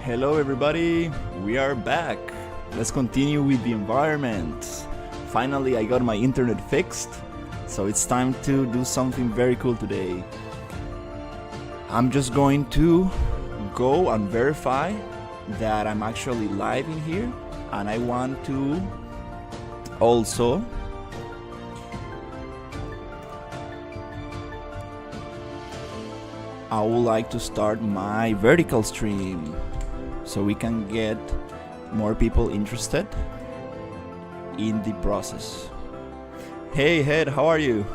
Hello everybody, we are back. Let's continue with the environment. Finally I got my internet fixed, so it's time to do something very cool today. I'm just going to go and verify that I'm actually live in here, and I want to also I would like to start my vertical stream so we can get more people interested in the process. Hey Head, how are you?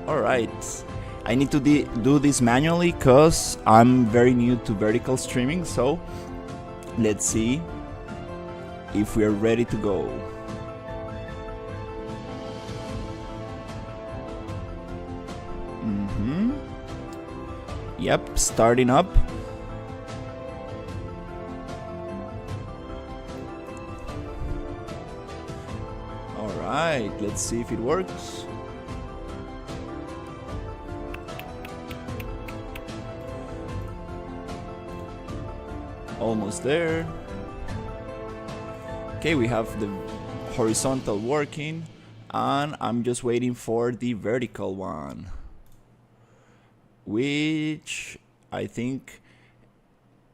Alright, I need to do this manually because I'm very new to vertical streaming, so let's see if we are ready to go. Yep, starting up. Alright, let's see if it works. Almost there. Okay, we have the horizontal working, and I'm just waiting for the vertical one, which I think,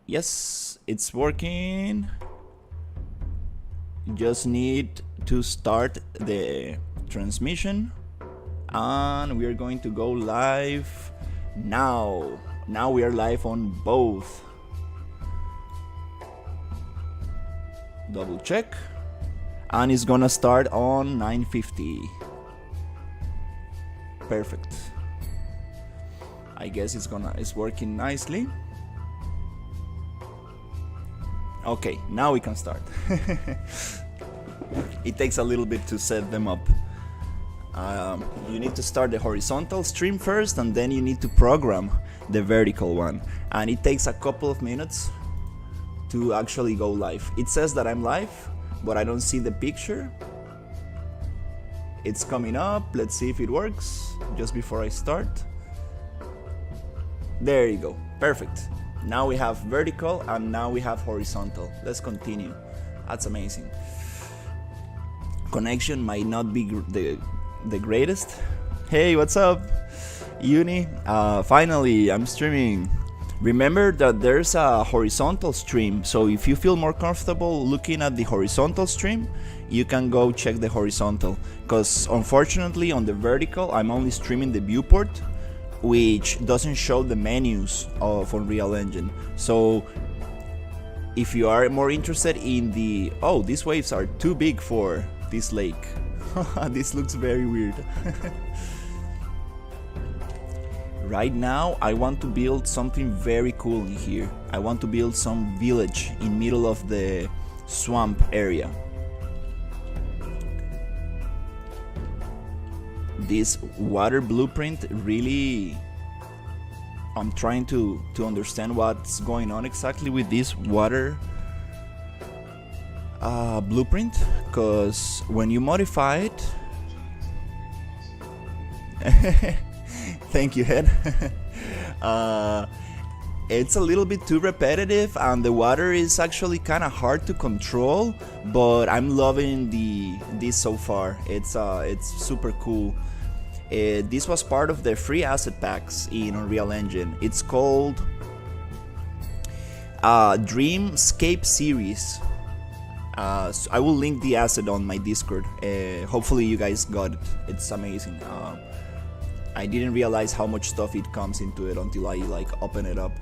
yes, it's working. Just need to start the transmission, and we are going to go live now. Now we are live on both. Double check, and it's gonna start on 9:50. Perfect. I guess it's working nicely. Okay, now we can start. It takes a little bit to set them up. You need to start the horizontal stream first, and then you need to program the vertical one, and it takes a couple of minutes to actually go live. It says that I'm live, but I don't see the picture. It's coming up. Let's see if it works just before I start. There you go, perfect. Now we have vertical and now we have horizontal. Let's continue. That's amazing. Connection might not be the greatest. Hey, what's up, Uni? Finally, I'm streaming. Remember that there's a horizontal stream, so if you feel more comfortable looking at the horizontal stream, you can go check the horizontal, because unfortunately on the vertical I'm only streaming the viewport, which doesn't show the menus of Unreal Engine. So if you are more interested in the, oh, these waves are too big for this lake. This looks very weird. Right now I want to build something very cool in here. I want to build some village in middle of the swamp area. This water blueprint really, I'm trying to understand what's going on exactly with this water blueprint, because when you modify it thank you, Head. It's a little bit too repetitive, and the water is actually kind of hard to control, but I'm loving this so far. It's super cool. This was part of the free asset packs in Unreal Engine. It's called Dreamscape series. So I will link the asset on my Discord. Hopefully you guys got it. It's amazing. I didn't realize how much stuff it comes into it until I open it up.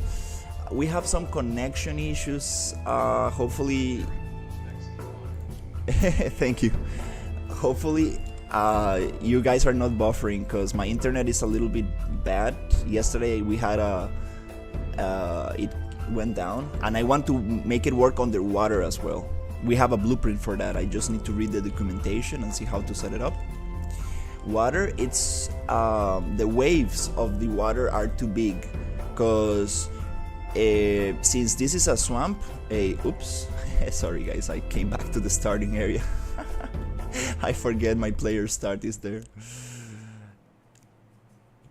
We have some connection issues. Hopefully thank you. Hopefully you guys are not buffering, because my internet is a little bit bad. Yesterday we had it went down, and I want to make it work underwater as well. We have a blueprint for that. I just need to read the documentation and see how to set it up. Water, it's the waves of the water are too big, because since this is a swamp, oops, sorry guys, I came back to the starting area. I forget my player start is there.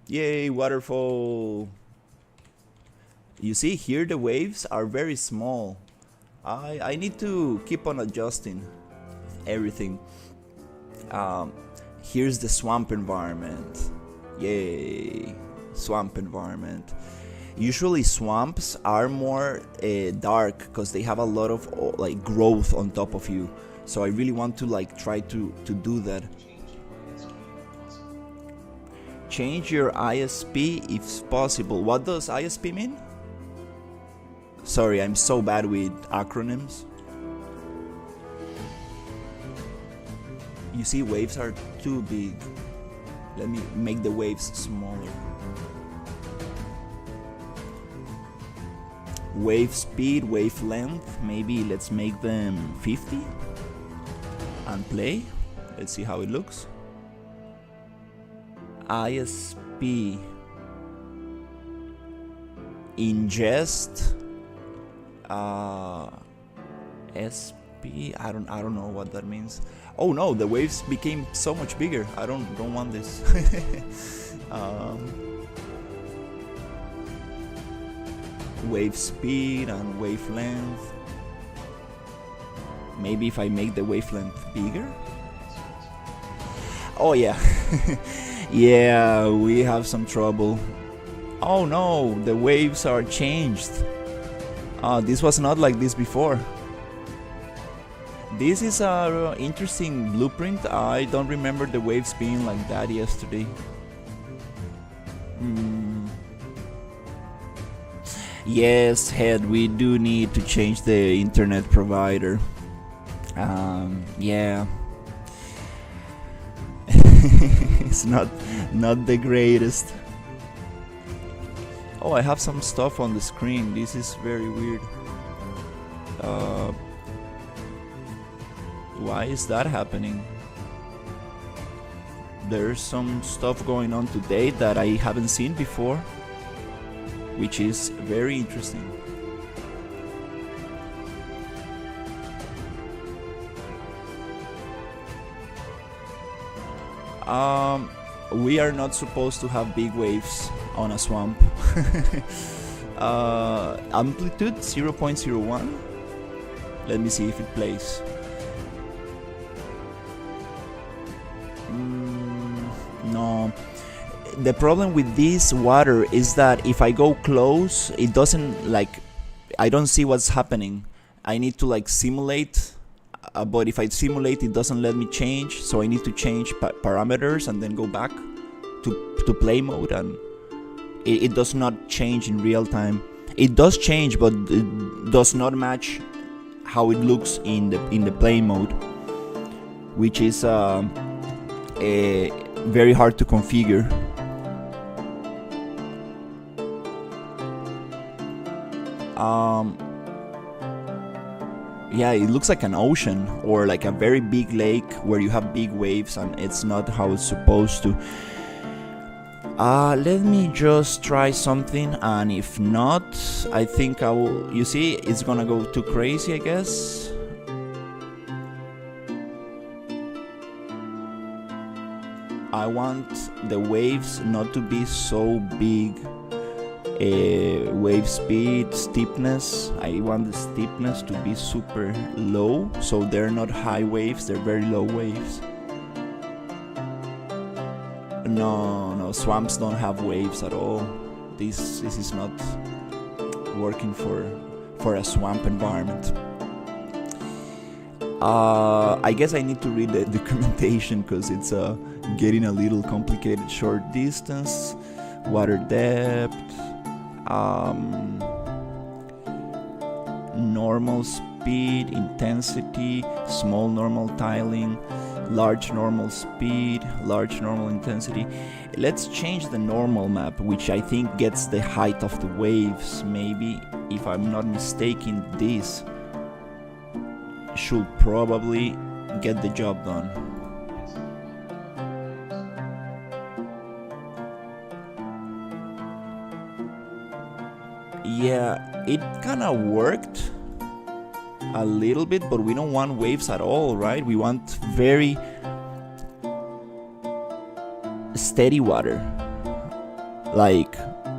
Yay, waterfall. You see here the waves are very small. I need to keep on adjusting everything. Here's the swamp environment. Yay, swamp environment. Usually swamps are more dark because they have a lot of like growth on top of you. So I really want to like try to do that. Change your ISP if possible. What does ISP mean? Sorry, I'm so bad with acronyms. You see, waves are too big. Let me make the waves smaller. Wave speed, wave length, maybe let's make them 50 and play. Let's see how it looks. ISP, ingest, SP, I don't know what that means. Oh no, the waves became so much bigger. I don't want this. Wave speed and wavelength. Maybe if I make the wavelength bigger. Oh yeah. Yeah, we have some trouble. Oh no, the waves are changed. This was not like this before. This is an interesting blueprint. I don't remember the waves being like that yesterday. Yes, Head, we do need to change the internet provider. Yeah. It's not the greatest. Oh, I have some stuff on the screen. This is very weird. Why is that happening? There's some stuff going on today that I haven't seen before, which is very interesting. We are not supposed to have big waves on a swamp. Amplitude 0.01. Let me see if it plays. No. The problem with this water is that if I go close, it doesn't like, I don't see what's happening. I need to like simulate, but if I simulate, it doesn't let me change. So I need to change parameters and then go back to play mode, and it does not change in real time. It does change, but it does not match how it looks in the play mode, which is very hard to configure. Yeah, it looks like an ocean or like a very big lake where you have big waves, and it's not how it's supposed to. Let me just try something, and if not, I think I will. You see, it's gonna go too crazy, I guess. I want the waves not to be so big. Wave speed, steepness, I want the steepness to be super low, so they're not high waves, they're very low waves. No, swamps don't have waves at all. This is not working for a swamp environment. I guess I need to read the documentation because it's getting a little complicated. Short distance, water depth, normal speed, intensity, small normal tiling, large normal speed, large normal intensity. Let's change the normal map, which I think gets the height of the waves. Maybe, if I'm not mistaken, this should probably get the job done. Yeah, it kinda worked a little bit, but we don't want waves at all, right? We want very steady water, like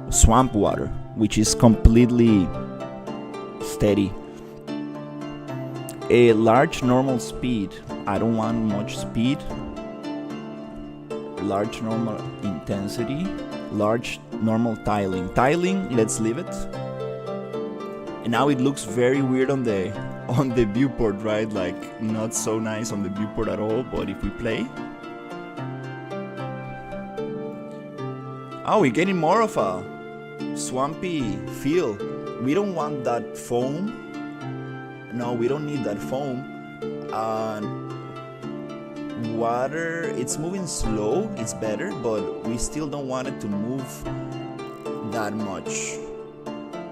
swamp water. which is completely steady. A large normal speed, I don't want much speed. Large normal intensity, large normal tiling. Tiling, let's leave it. And now it looks very weird on the viewport, right? Like not so nice on the viewport at all. But if we play, oh, we're getting more of a swampy feel. We don't want that foam. No, we don't need that foam. Water, it's moving slow, it's better, but we still don't want it to move that much,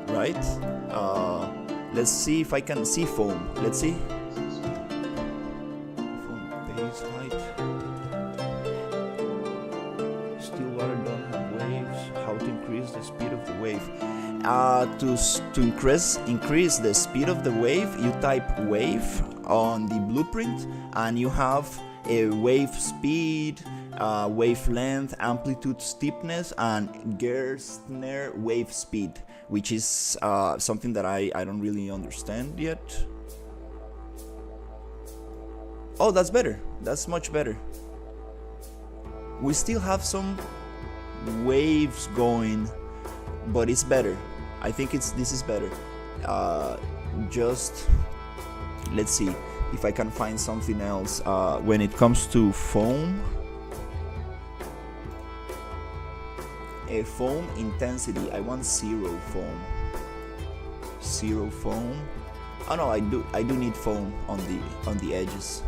right? Let's see if I can see foam. Let's see. Foam base height. Still water don't have waves. How to increase the speed of the wave? To increase the speed of the wave, you type wave on the blueprint, and you have a wave speed, wavelength, amplitude, steepness, and Gerstner wave speed, which is something that I don't really understand yet. Oh, that's better. That's much better. We still have some waves going, but it's better. I think this is better. Just let's see if I can find something else. When it comes to foam, a foam intensity, I want 0 foam. 0 foam. Oh no, I do need foam on the edges.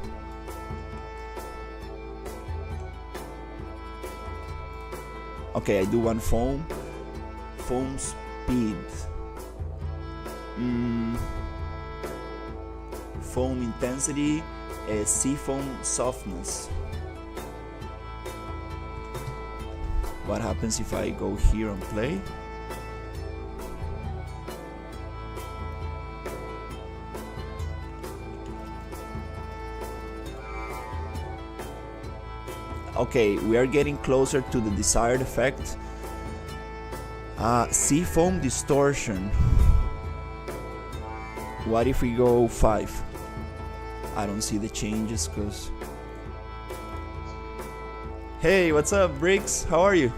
Okay, I do want foam. Foam speed. Foam intensity, sea foam softness. What happens if I go here and play? Okay, we are getting closer to the desired effect. Sea foam distortion. What if we go 5? I don't see the changes because... Hey, what's up, Briggs? How are you?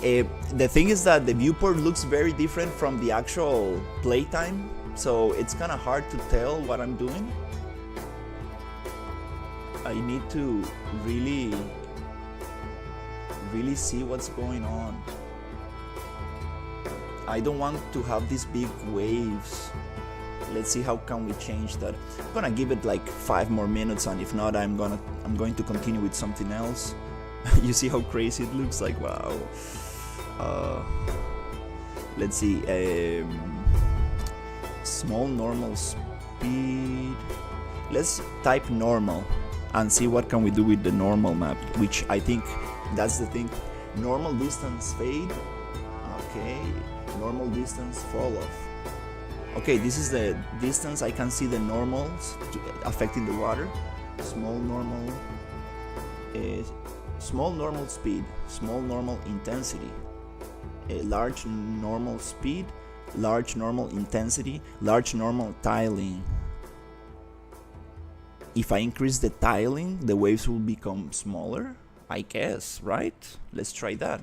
The thing is that the viewport looks very different from the actual playtime, so it's kind of hard to tell what I'm doing. I need to really see what's going on. I don't want to have these big waves. Let's see how can we change that. I'm gonna give it like 5 more minutes, and if not, I'm going to continue with something else. You see how crazy it looks? Like, wow. Let's see. Small normal speed. Let's type normal and see what can we do with the normal map, which I think that's the thing. Normal distance fade. Okay. Normal distance fall off. Okay, this is the distance. I can see the normals affecting the water. Small normal speed, small normal intensity, a large normal speed, large normal intensity, large normal tiling. If I increase the tiling, the waves will become smaller, I guess, right? Let's try that.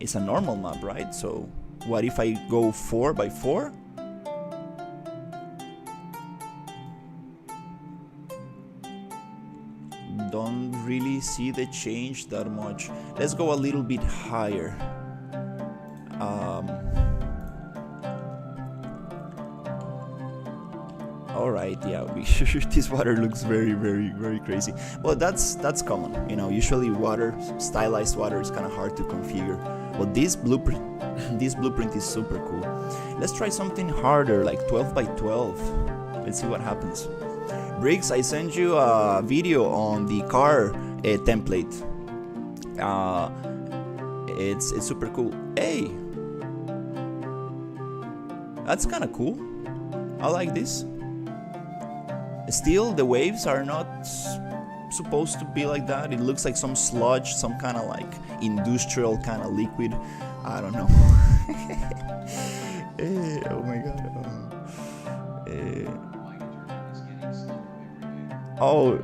It's a normal map, right? So what if I go 4x4? Don't really see the change that much. Let's go a little bit higher. Alright, yeah, this water looks very, very, very crazy. But that's common, you know. Usually water, stylized water, is kind of hard to configure. But this blueprint is super cool. Let's try something harder, like 12x12. Let's see what happens. Briggs, I sent you a video on the car template. It's super cool. Hey, that's kind of cool. I like this. Still, the waves are not supposed to be like that. It looks like some sludge, some kind of like industrial kind of liquid. I don't know. Oh my god. Oh.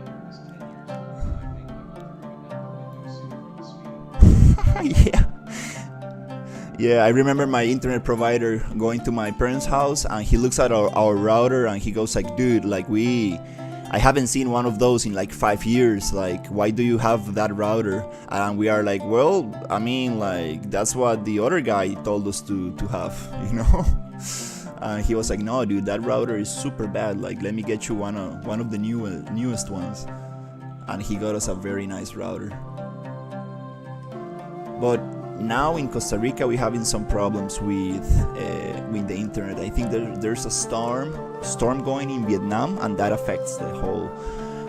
Yeah. Yeah, I remember my internet provider going to my parents' house, and he looks at our router and he goes like, dude, like I haven't seen one of those in like 5 years. Like, why do you have that router? And we are like, well, I mean, like, that's what the other guy told us to have, you know? And he was like, no, dude, that router is super bad. Like, let me get you one of the newest ones. And he got us a very nice router. But now in Costa Rica we're having some problems with the internet. I think there's a storm going in Vietnam, and that affects the whole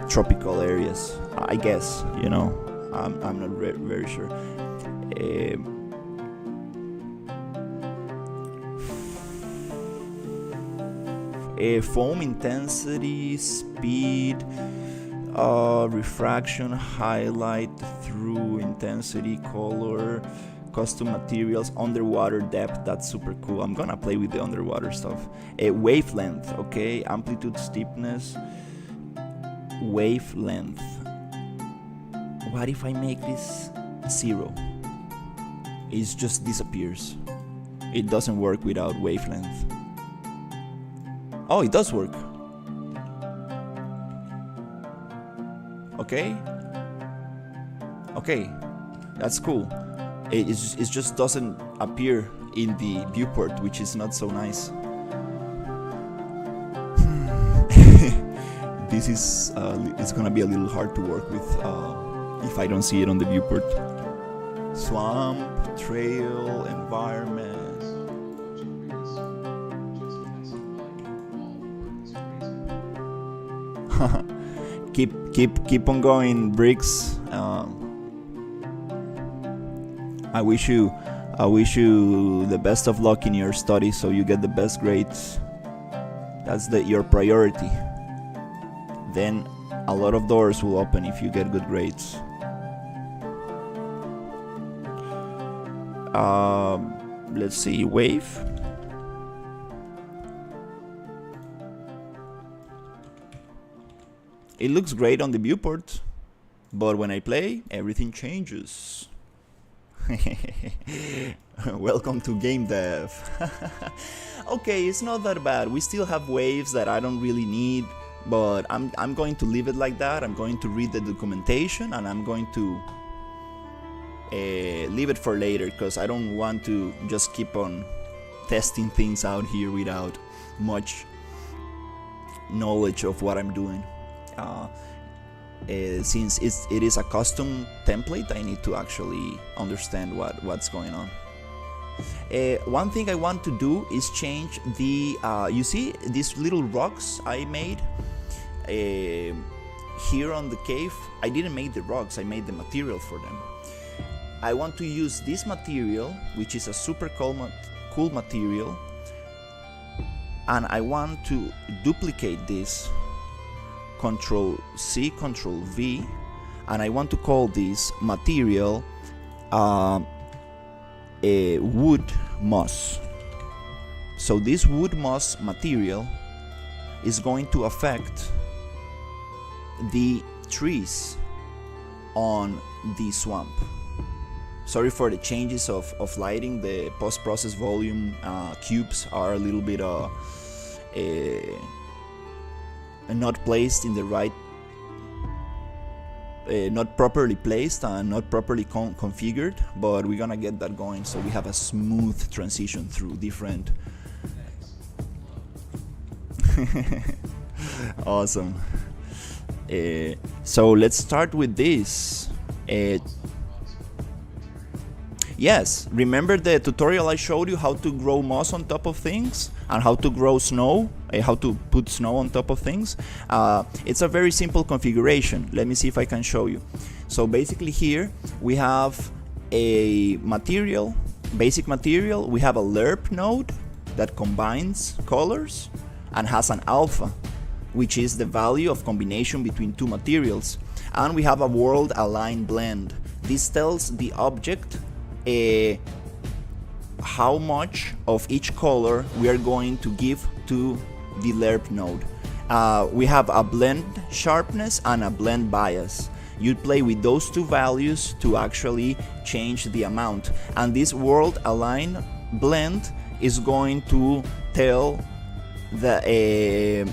tropical areas, I guess, you know. I'm not very sure. Foam intensity, speed, refraction, highlight, through, intensity, color, custom materials, underwater depth. That's super cool. I'm gonna play with the underwater stuff. Wavelength, okay, amplitude, steepness, wavelength. What if I make this 0? It just disappears. It doesn't work without wavelength. Oh, it does work. Okay, that's cool. It just doesn't appear in the viewport, which is not so nice. This is it's gonna be a little hard to work with if I don't see it on the viewport. Swamp, trail, environment. Keep on going, Bricks. I wish you the best of luck in your studies, so you get the best grades. That's your priority. Then a lot of doors will open if you get good grades. Let's see, wave. It looks great on the viewport, but when I play, everything changes. Welcome to game dev. Okay, it's not that bad. We still have waves that I don't really need, but I'm going to leave it like that. I'm going to read the documentation, and I'm going to leave it for later, because I don't want to just keep on testing things out here without much knowledge of what I'm doing. Since it is a custom template, I need to actually understand what's going on. One thing I want to do is change the you see these little rocks I made here on the cave. I didn't make the rocks, I made the material for them. I want to use this material, which is a super cool material, and I want to duplicate this. Control C, Control V, and I want to call this material a wood moss. So this wood moss material is going to affect the trees on the swamp. Sorry for the changes of lighting. The post-process volume cubes are a little bit not placed in the right, not properly placed and not properly configured, but we're gonna get that going so we have a smooth transition through different. Awesome. So let's start with this. Yes, remember the tutorial I showed you how to grow moss on top of things and how to grow snow, how to put snow on top of things? It's a very simple configuration. Let me see if I can show you. So basically here we have a material, basic material. We have a lerp node that combines colors and has an alpha, which is the value of combination between two materials. and we have a world align blend. This tells the object how much of each color we are going to give to the lerp node. We have a blend sharpness and a blend bias. You play with those two values to actually change the amount, and this world align blend is going to tell the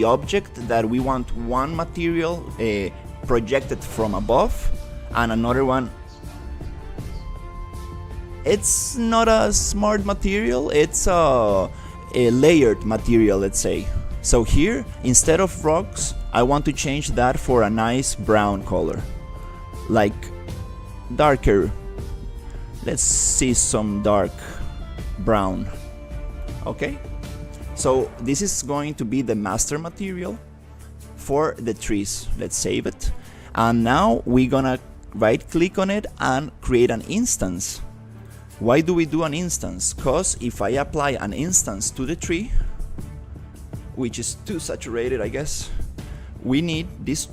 object that we want one material projected from above and another one. It's not a smart material, it's a layered material, let's say. So here, instead of rocks, I want to change that for a nice brown color, like darker. Let's see some dark brown. Okay, so this is going to be the master material for the trees. Let's save it, and now we're gonna right click on it and create an instance. Why do we do an instance? Because if I apply an instance to the tree, which is too saturated, I guess, we need this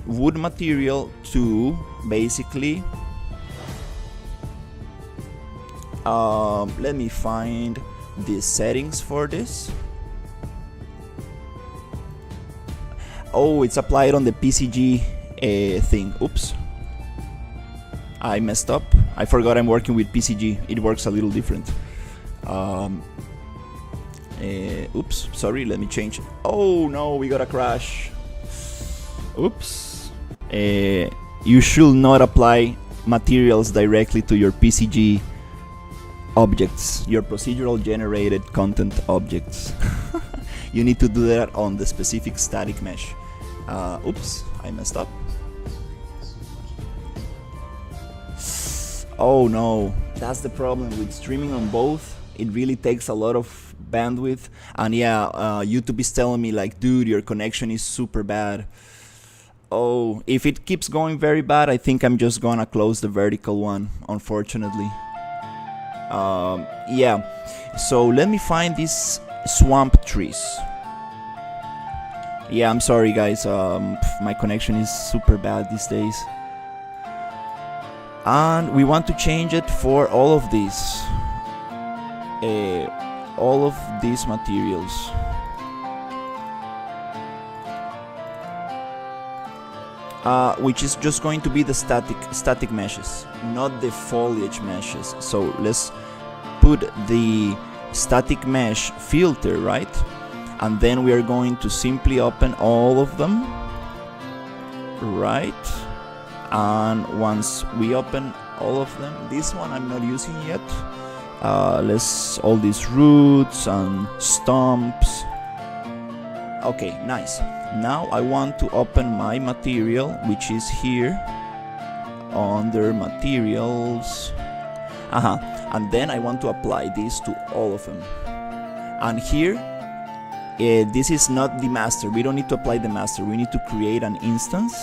wood material to basically let me find the settings for this. Oh, it's applied on the PCG thing. Oops, I messed up. I forgot I'm working with PCG. It works a little different. Oops, sorry, let me change. Oh no, we got a crash. Oops. You should not apply materials directly to your PCG objects, your procedural generated content objects. You need to do that on the specific static mesh. Oops, I messed up. Oh no, that's the problem with streaming on both. It really takes a lot of bandwidth, and yeah, YouTube is telling me like, dude, your connection is super bad. Oh, if it keeps going very bad, I think I'm just gonna close the vertical one, unfortunately. Yeah, so let me find these swamp trees. Yeah, I'm sorry guys, my connection is super bad these days. And we want to change it for all of these materials. Which is just going to be the static meshes, not the foliage meshes. So let's put the static mesh filter, right? And then we are going to simply open all of them, right? And once we open all of them, this one I'm not using yet. Let's all these roots and stumps. Okay, nice. Now I want to open my material, which is here under materials. And then I want to apply this to all of them. And here, this is not the master. We don't need to apply the master. We need to create an instance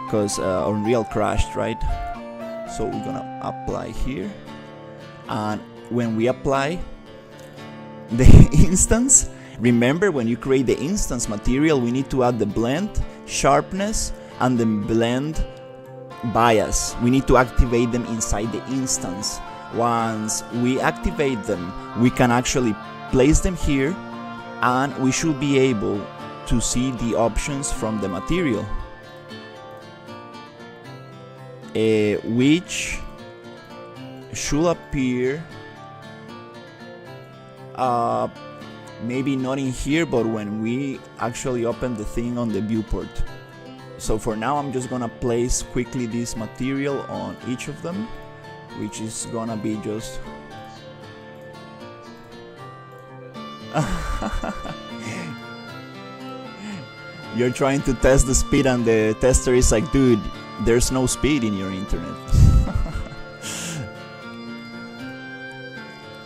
because Unreal crashed, right? So we're gonna apply here. And when we apply the instance, remember, when you create the instance material, we need to add the blend sharpness and the blend bias. We need to activate them inside the instance. Once we activate them, we can actually place them here, and we should be able to see the options from the material, which should appear maybe not in here, but when we actually open the thing on the viewport. So for now, I'm just gonna place quickly this material on each of them, which is gonna be just you're trying to test the speed, and the tester is like, dude, there's no speed in your internet.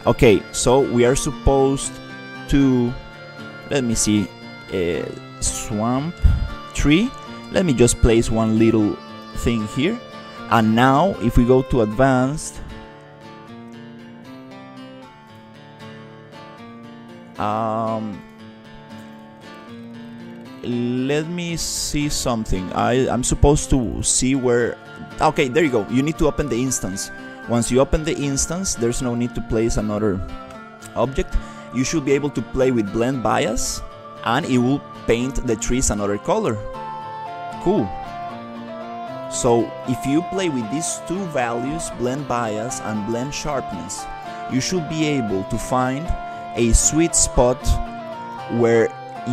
Okay, so we are supposed to, let me see, swamp tree. Let me just place one little thing here. And now if we go to advanced, let me see something. I'm supposed to see where. Okay, there you go. You need to open the instance. Once you open the instance, there's no need to place another object. You should be able to play with blend bias, and it will paint the trees another color. Cool. So if you play with these two values, blend bias and blend sharpness, you should be able to find a sweet spot where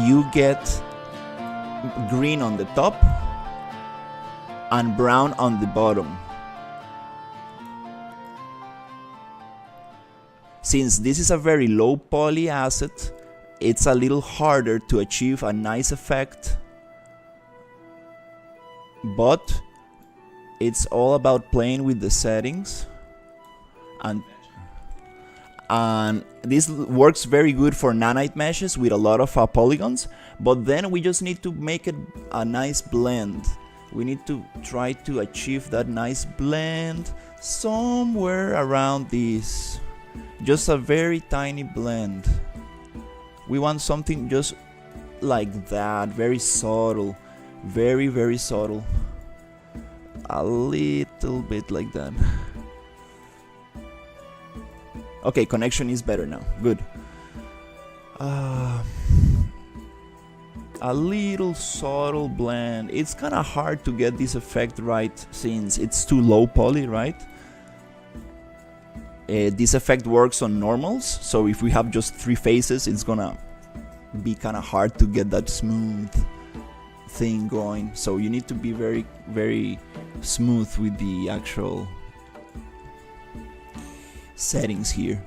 you get green on the top and brown on the bottom. Since this is a very low poly asset, it's a little harder to achieve a nice effect, but it's all about playing with the settings, and this works very good for nanite meshes with a lot of polygons. But then we just need to make it a nice blend. We need to try to achieve that nice blend somewhere around this. Just a very tiny blend. We want something just like that, very subtle, very, very subtle. A little bit like that. Okay, connection is better now. Good. A little subtle blend. It's kind of hard to get this effect right since it's too low poly, right? This effect works on normals, so if we have just 3 faces, it's gonna be kind of hard to get that smooth thing going. So you need to be very, very smooth with the actual settings here.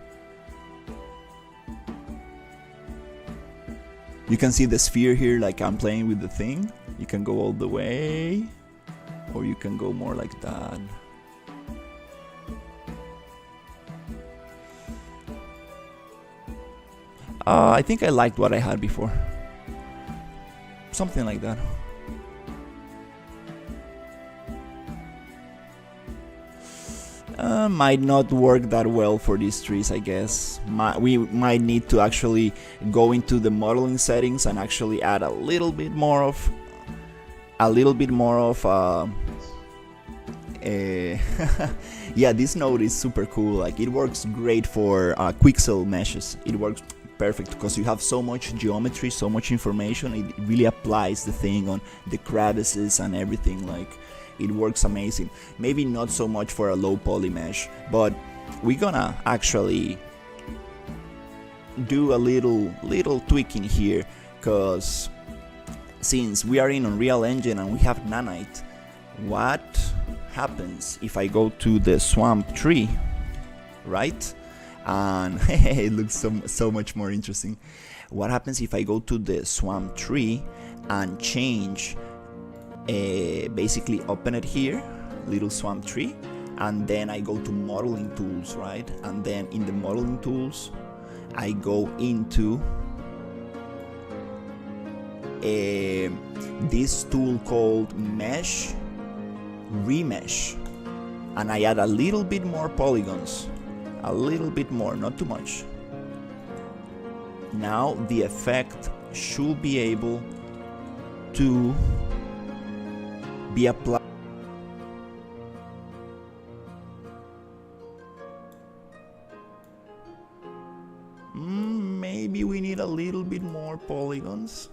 You can see the sphere here, like I'm playing with the thing. You can go all the way, or you can go more like that. I think I liked what I had before. Something like that. Might not work that well for these trees, I guess. We might need to actually go into the modeling settings and actually add a little bit more of yeah, this node is super cool. Like, it works great for Quixel meshes. It works perfect because you have so much geometry, so much information. It really applies the thing on the crevices and everything. Like, it works amazing. Maybe not so much for a low poly mesh, but we're gonna actually do a little tweaking here, because since we are in Unreal Engine and we have nanite, what happens if I go to the swamp tree, right? And it looks so much more interesting. What happens if I go to the swamp tree and change, basically open it here, little swamp tree, and then I go to modeling tools, right? And then in the modeling tools I go into this tool called mesh remesh, and I add a little bit more polygons, a little bit more, not too much. Now the effect should be able to be applied. Maybe we need a little bit more polygons.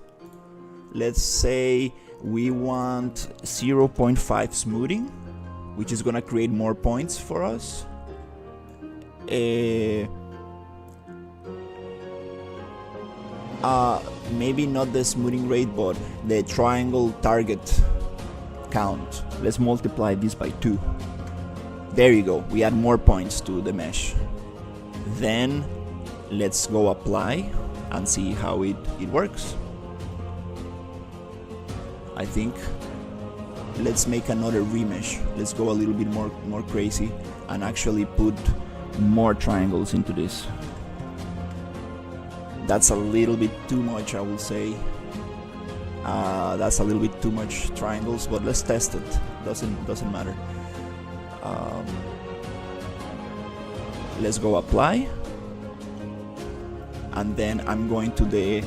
Let's say we want 0.5 smoothing, which is gonna create more points for us. Maybe not the smoothing rate, but the triangle target count. Let's multiply this by 2. There you go. We add more points to the mesh. Then let's go apply and see how it works. I think let's make another remesh. Let's go a little bit more crazy and actually put more triangles into this. That's a little bit too much, I will say. That's a little bit too much triangles, but let's test it. Doesn't matter. Let's go apply, and then I'm going to the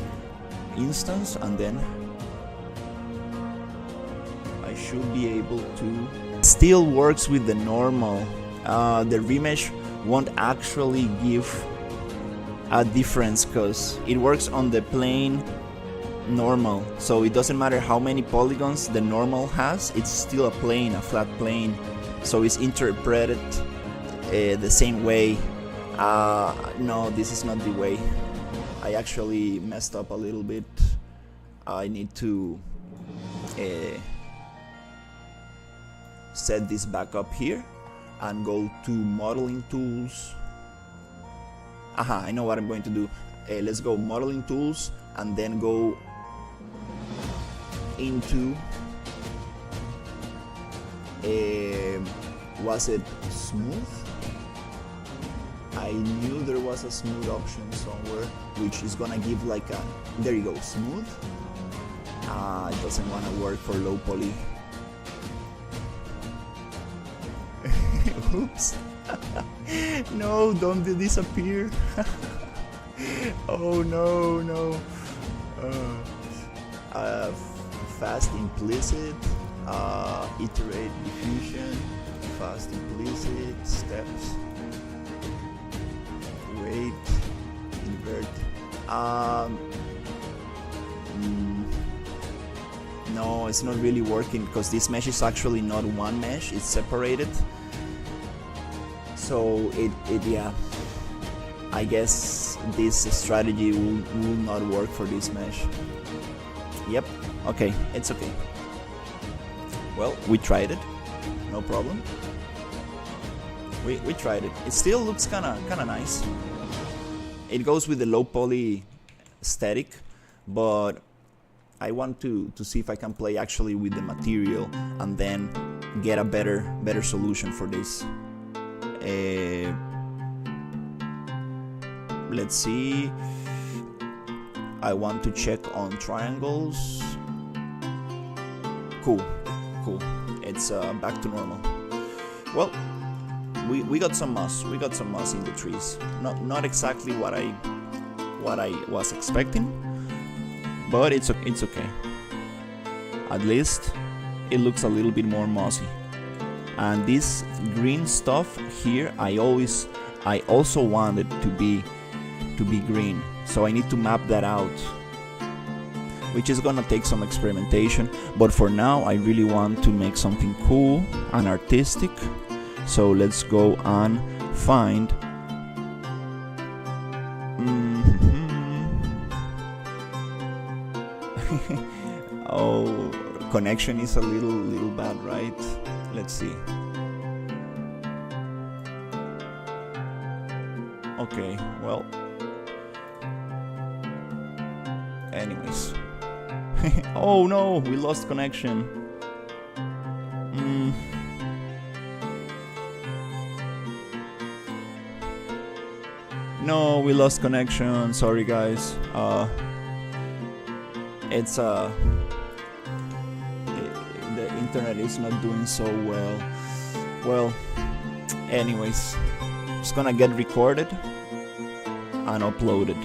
instance, and then should be able to. Still works with the normal. The remesh won't actually give a difference because it works on the plane normal, so it doesn't matter how many polygons the normal has, it's still a plane, a flat plane, so it's interpreted the same way. No, this is not the way. I actually messed up a little bit. I need to set this back up here and go to modeling tools. I know what I'm going to do. Let's go modeling tools and then go into was it smooth? I knew there was a smooth option somewhere, which is gonna give like a, there you go, smooth. It doesn't want to work for low poly. Oops. No, don't disappear. Oh no. Fast implicit, iterate diffusion, fast implicit, steps, wait, invert. No, it's not really working because this mesh is actually not one mesh, it's separated. So it yeah, I guess this strategy will not work for this mesh. Yep, okay, it's okay. Well, we tried it, no problem. We tried it. It still looks kinda nice. It goes with the low poly aesthetic, but I want to see if I can play actually with the material and then get a better solution for this. Let's see. I want to check on triangles. Cool. It's back to normal. Well, we got some moss. We got some moss in the trees. Not exactly what I was expecting, but it's okay. At least it looks a little bit more mossy. And this green stuff here, I also wanted to be green, so I need to map that out, which is gonna take some experimentation, but for now I really want to make something cool and artistic. So let's go and find oh, connection is a little bad, right? Let's see. Okay, well, anyways. Oh no, we lost connection. No, we lost connection. Sorry guys. It's the internet is not doing so well. Well, anyways, it's gonna get recorded and uploaded.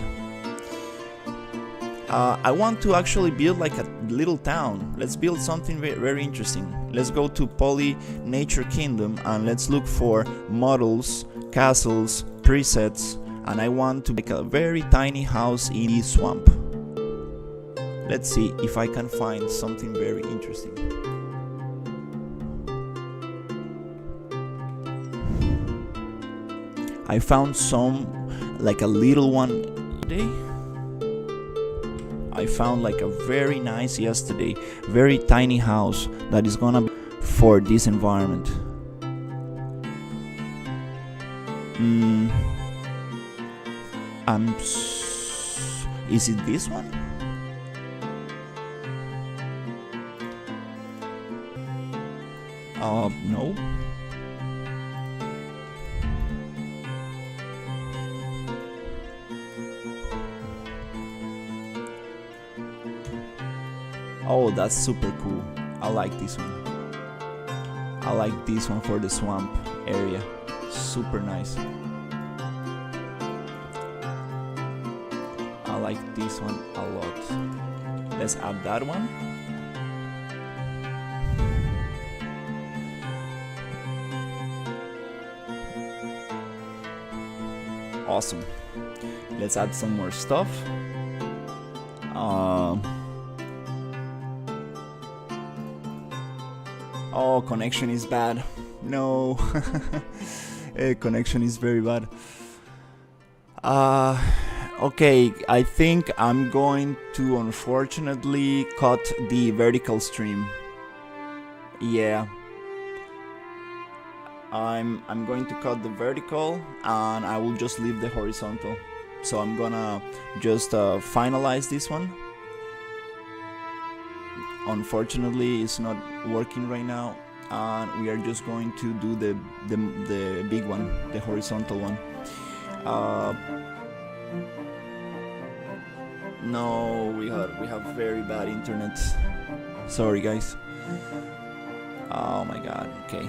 I want to actually build like a little town. Let's build something very interesting. Let's go to Poly Nature Kingdom and let's look for models, castles, presets, and I want to make a very tiny house in the swamp. Let's see if I can find something very interesting. I found some, like a little one today. I found like a very nice yesterday, very tiny house that is gonna be for this environment. Is it this one? No. Oh, that's super cool. I like this one. I like this one for the swamp area. Super nice. I like this one a lot. Let's add that one. Awesome. Let's add some more stuff. Oh, connection is bad. No. Connection is very bad. Okay, I think I'm going to unfortunately cut the vertical stream. Yeah. I'm going to cut the vertical and I will just leave the horizontal. So I'm gonna just finalize this one. Unfortunately, it's not working right now, and we are just going to do the big one, the horizontal one. No, we have very bad internet. Sorry, guys. Oh my god. Okay.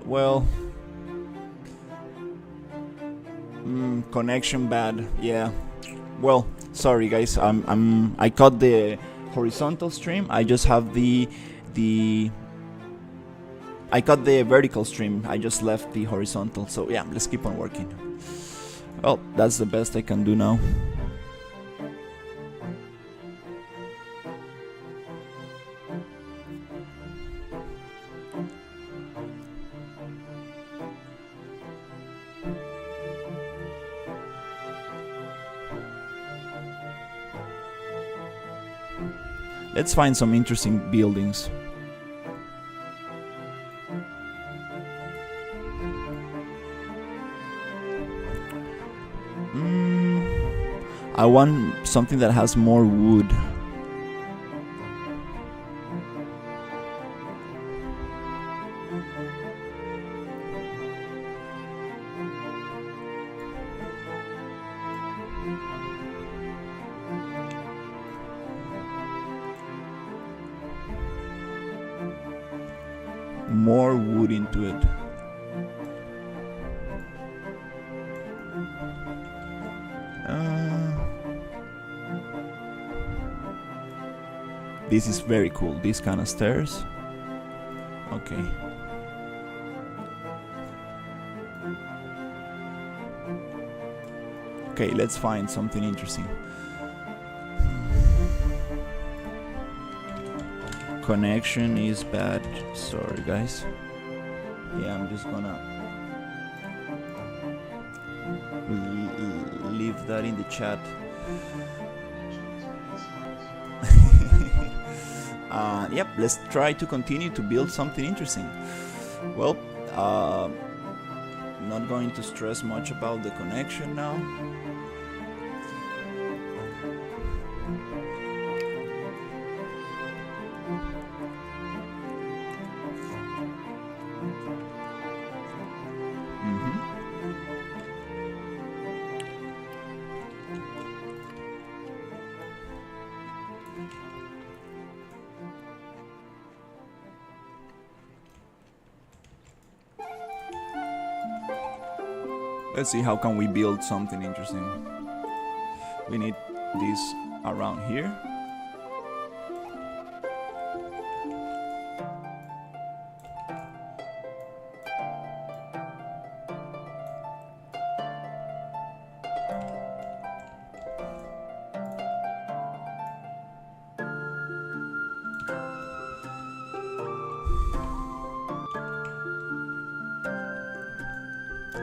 Well, connection bad. Yeah. Well, sorry guys. I cut the horizontal stream. I just have I cut the vertical stream. I just left the horizontal. So yeah, let's keep on working. Well, that's the best I can do now. Let's find some interesting buildings. I want something that has more wood. More wood into it. This is very cool, these kind of stairs. Okay. Okay, let's find something interesting. Connection is bad. Sorry, guys. Yeah, I'm just gonna leave that in the chat. Yep, let's try to continue to build something interesting. Well, not going to stress much about the connection now. Let's see how can we build something interesting. We need this around here.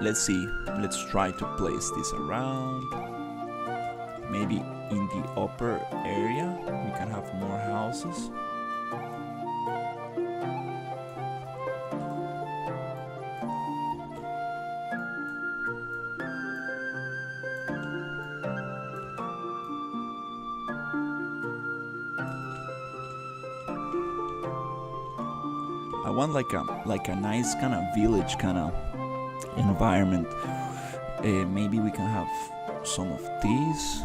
Let's see, let's try to place this around. Maybe in the upper area we can have more houses. I want like a nice kind of village kind of environment. Maybe we can have some of these.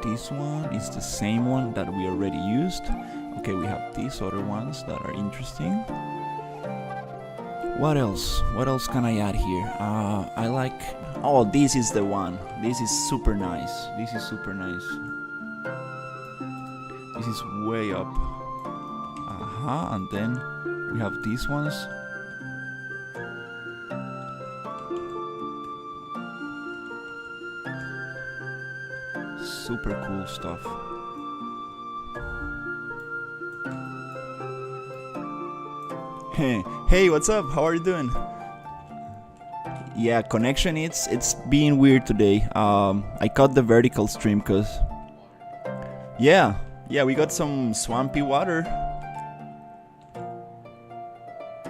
This one is the same one that we already used. Okay, we have these other ones that are interesting. What else? What else can I add here? I like... Oh, this is the one. This is super nice. This is super nice. This is way up. And then we have these ones. Super cool stuff. Hey, what's up? How are you doing? Yeah, connection, it's being weird today. I cut the vertical stream because... Yeah, we got some swampy water.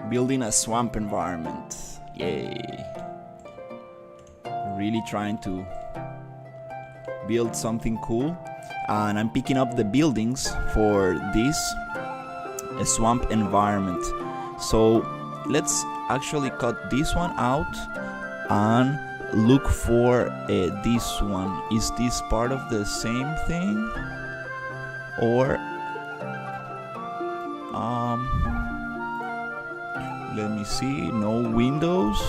Building a swamp environment. Yay. Really trying to build something cool. And I'm picking up the buildings for this swamp environment. So let's actually cut this one out and look for this one. Is this part of the same thing? Or let me see. No windows.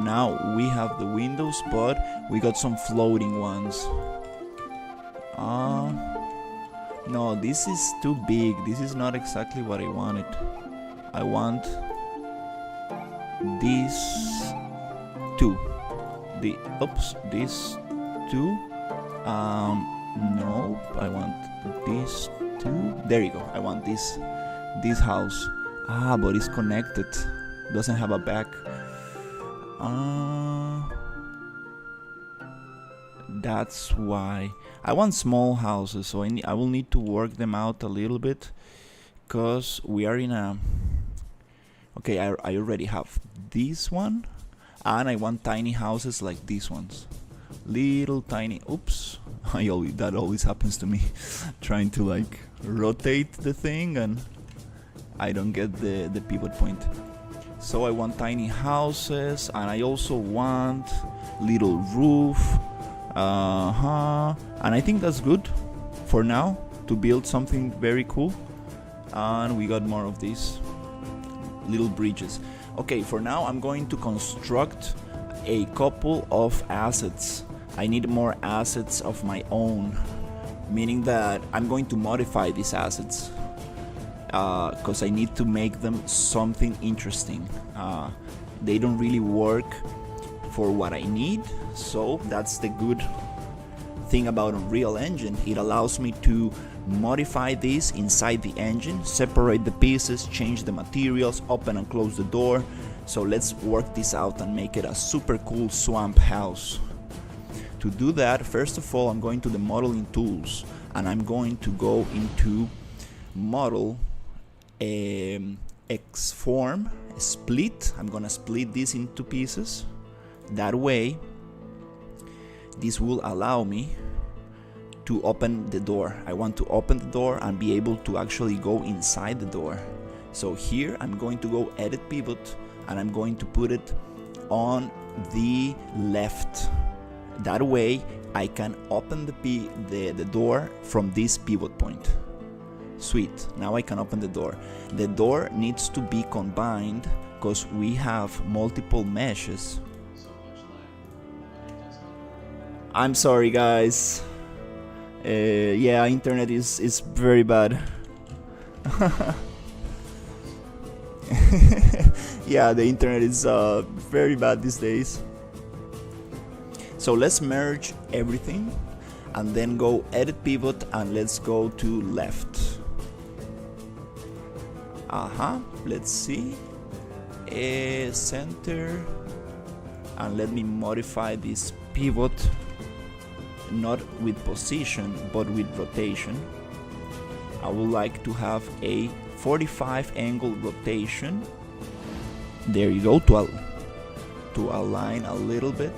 Now we have the windows, but we got some floating ones. No, this is too big. This is not exactly what I wanted. I want these two. These two. No, I want these two. There you go. I want this house. But it's connected. Doesn't have a back. That's why I want small houses. So I will need to work them out a little bit, because we are in a... Okay, I already have this one, and I want tiny houses like these ones. Little tiny... Oops. That always happens to me. Trying to like rotate the thing and I don't get the pivot point. So I want tiny houses, and I also want little roof. And I think that's good for now to build something very cool. And we got more of these little bridges. Okay, for now I'm going to construct a couple of assets. I need more assets of my own, meaning that I'm going to modify these assets, because I need to make them something interesting. They don't really work for what I need, so that's the good thing about Unreal Engine. It allows me to modify this inside the engine, separate the pieces, change the materials, open and close the door. So let's work this out and make it a super cool swamp house. To do that, first of all, I'm going to the modeling tools, and I'm going to go into model X-form split. I'm gonna split this into pieces. That way this will allow me to open the door. I want to open the door and be able to actually go inside the door. So here I'm going to go edit pivot, and I'm going to put it on the left. That way I can open the door from this pivot point. Sweet, now I can open the door. The door needs to be combined because we have multiple meshes. I'm sorry guys. Yeah, internet is very bad. Yeah, the internet is very bad these days. So let's merge everything and then go edit pivot, and let's go to left. Let's see. Center, and let me modify this pivot, not with position but with rotation. I would like to have a 45 angle rotation. There you go, to align a little bit.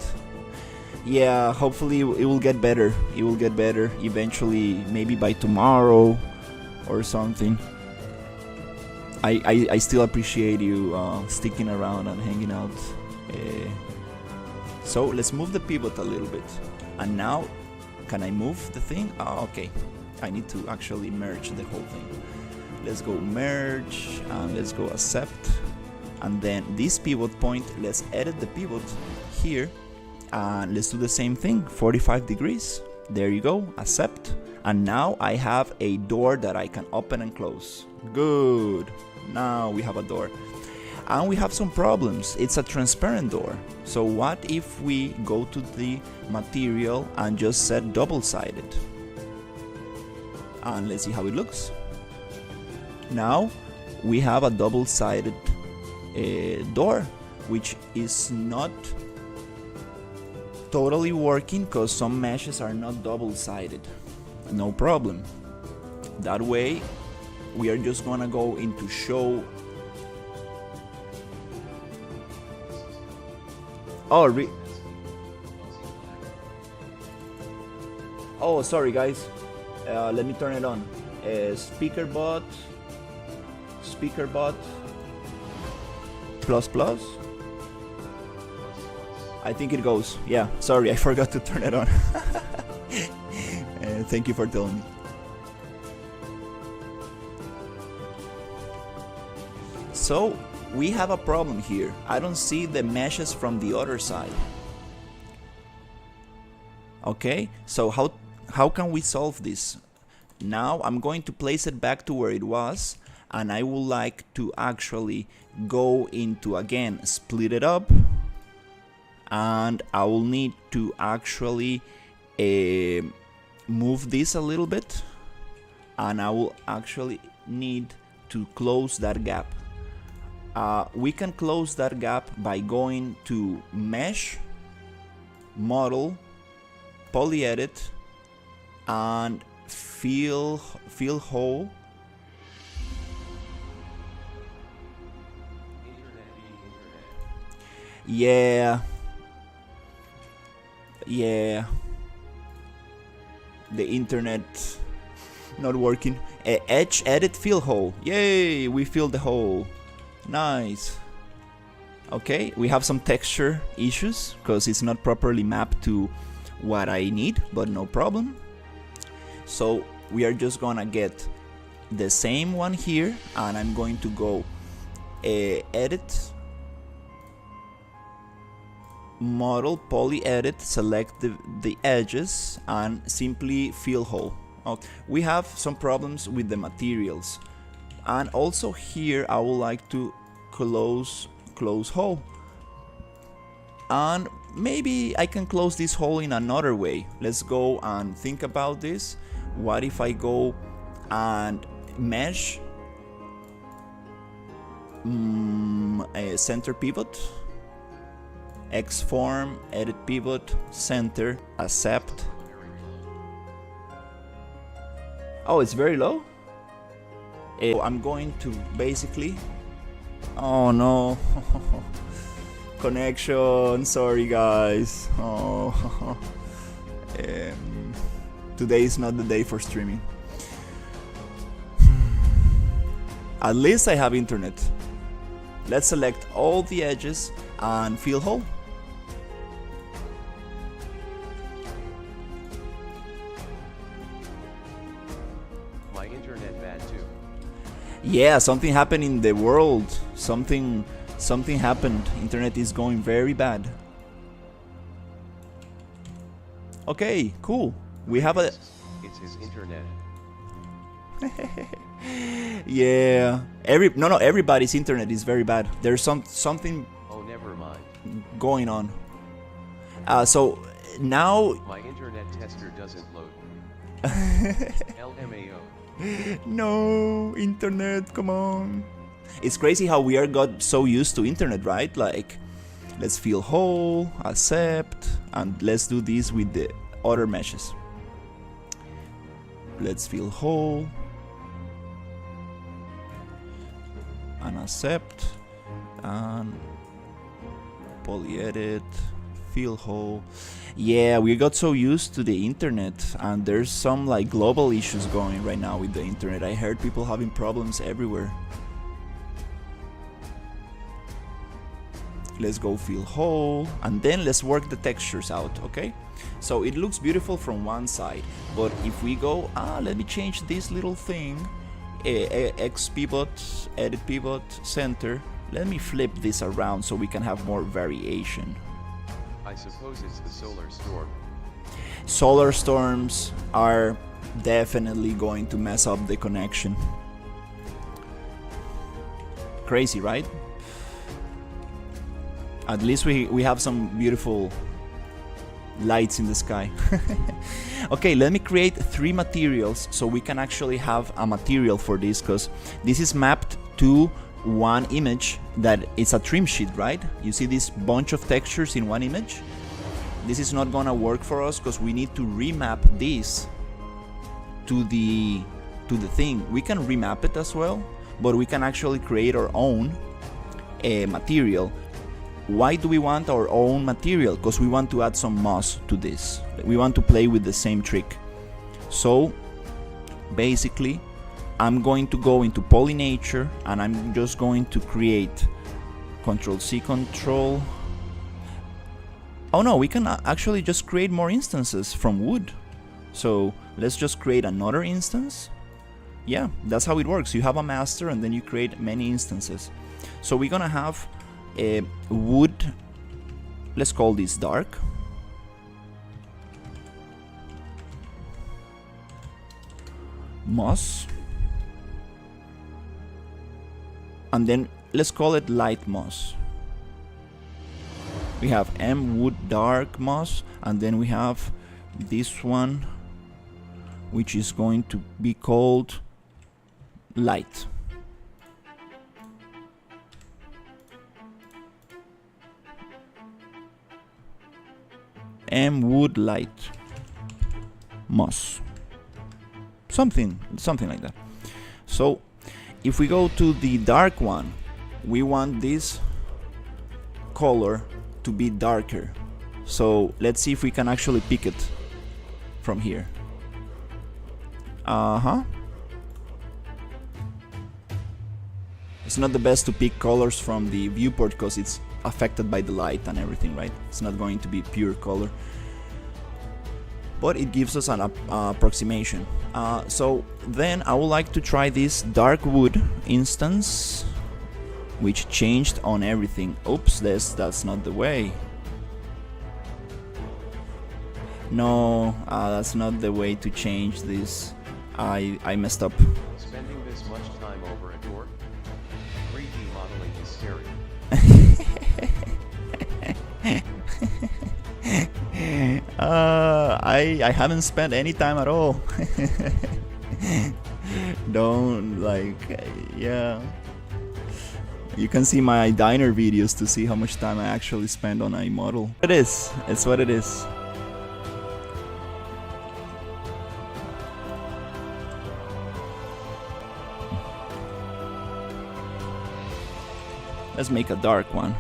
Yeah, hopefully it will get better. It will get better eventually, maybe by tomorrow or something. I still appreciate you sticking around and hanging out. So let's move the pivot a little bit. And now, can I move the thing? Okay. I need to actually merge the whole thing. Let's go merge, and let's go accept. and then this pivot point, let's edit the pivot here, and let's do the same thing, 45 degrees. There you go, accept. And now I have a door that I can open and close. Good, now we have a door. And we have some problems. It's a transparent door. So what if we go to the material and just set double-sided? And let's see how it looks. Now we have a double-sided door, which is not totally working because some meshes are not double-sided. No problem. That way we are just gonna go into show. Oh, sorry guys, let me turn it on. Speaker bot plus. I think it goes. Yeah, sorry, I forgot to turn it on. Thank you for telling me. So we have a problem here. I don't see the meshes from the other side. Okay, so how can we solve this? Now I'm going to place it back to where it was, and I would like to actually go into, again, split it up, and I will need to actually move this a little bit, and I will actually need to close that gap. We can close that gap by going to Mesh, Model, Polyedit, and Fill Hole. Yeah. The internet not working. Edge Edit Fill Hole. Yay, we filled the hole. Nice. Okay, we have some texture issues because it's not properly mapped to what I need, but no problem. So we are just gonna get the same one here, and I'm going to go edit, model, poly edit, select the edges, and simply fill hole. Okay. We have some problems with the materials, and also here I would like to close hole, and maybe I can close this hole in another way. Let's go and think about this. What if I go and mesh a center pivot, X form, edit pivot, center, accept. Oh, it's very low. I'm going to basically, oh no, connection, sorry guys. Oh, today is not the day for streaming. At least I have internet. Let's select all the edges and fill hole. My internet bad too. Yeah, something happened in the world. Something happened. Internet is going very bad. Okay, cool. We have a. It's his internet. Yeah. Everybody's internet is very bad. There's something. Oh, never mind. Going on. So now. My internet tester doesn't load. LMAO. No, internet, come on. It's crazy how we got so used to internet, right? Like, let's fill hole, accept, and let's do this with the other meshes. Let's fill hole and accept, and poly edit, fill hole. Yeah, we got so used to the internet, and there's some like global issues going right now with the internet. I heard people having problems everywhere. Let's go fill hole, and then let's work the textures out, okay? So it looks beautiful from one side, but if we go, let me change this little thing, X pivot, edit pivot, center, Let me flip this around so we can have more variation. I suppose it's the solar storm. Solar storms are definitely going to mess up the connection. Crazy, right? At least we have some beautiful lights in the sky. Okay, let me create 3 materials so we can actually have a material for this, because this is mapped to one image that is a trim sheet, right? You see this bunch of textures in one image? This is not gonna work for us because we need to remap this to the thing. We can remap it as well, but we can actually create our own material. Why do we want our own material? Because we want to add some moss to this. We want to play with the same trick. So basically I'm going to go into Polynature and I'm just going to create Control-C, Control. Oh no, we can actually just create more instances from wood. So let's just create another instance. Yeah, that's how it works. You have a master and then you create many instances. So we're gonna have a wood, let's call this dark. Moss. And then let's call it light moss. We have M wood dark moss, and then we have this one, which is going to be called light. M wood light moss, something like that. So if we go to the dark one, we want this color to be darker. So let's see if we can actually pick it from here. It's not the best to pick colors from the viewport because it's affected by the light and everything, right? It's not going to be pure color, but it gives us an approximation. So then I would like to try this dark wood instance, which changed on everything. Oops, that's not the way. No, that's not the way to change this. I messed up. Spending this much time over a door? 3D modeling is scary. I haven't spent any time at all. Don't yeah. You can see my diner videos to see how much time I actually spend on a model. It's what it is. Let's make a dark one.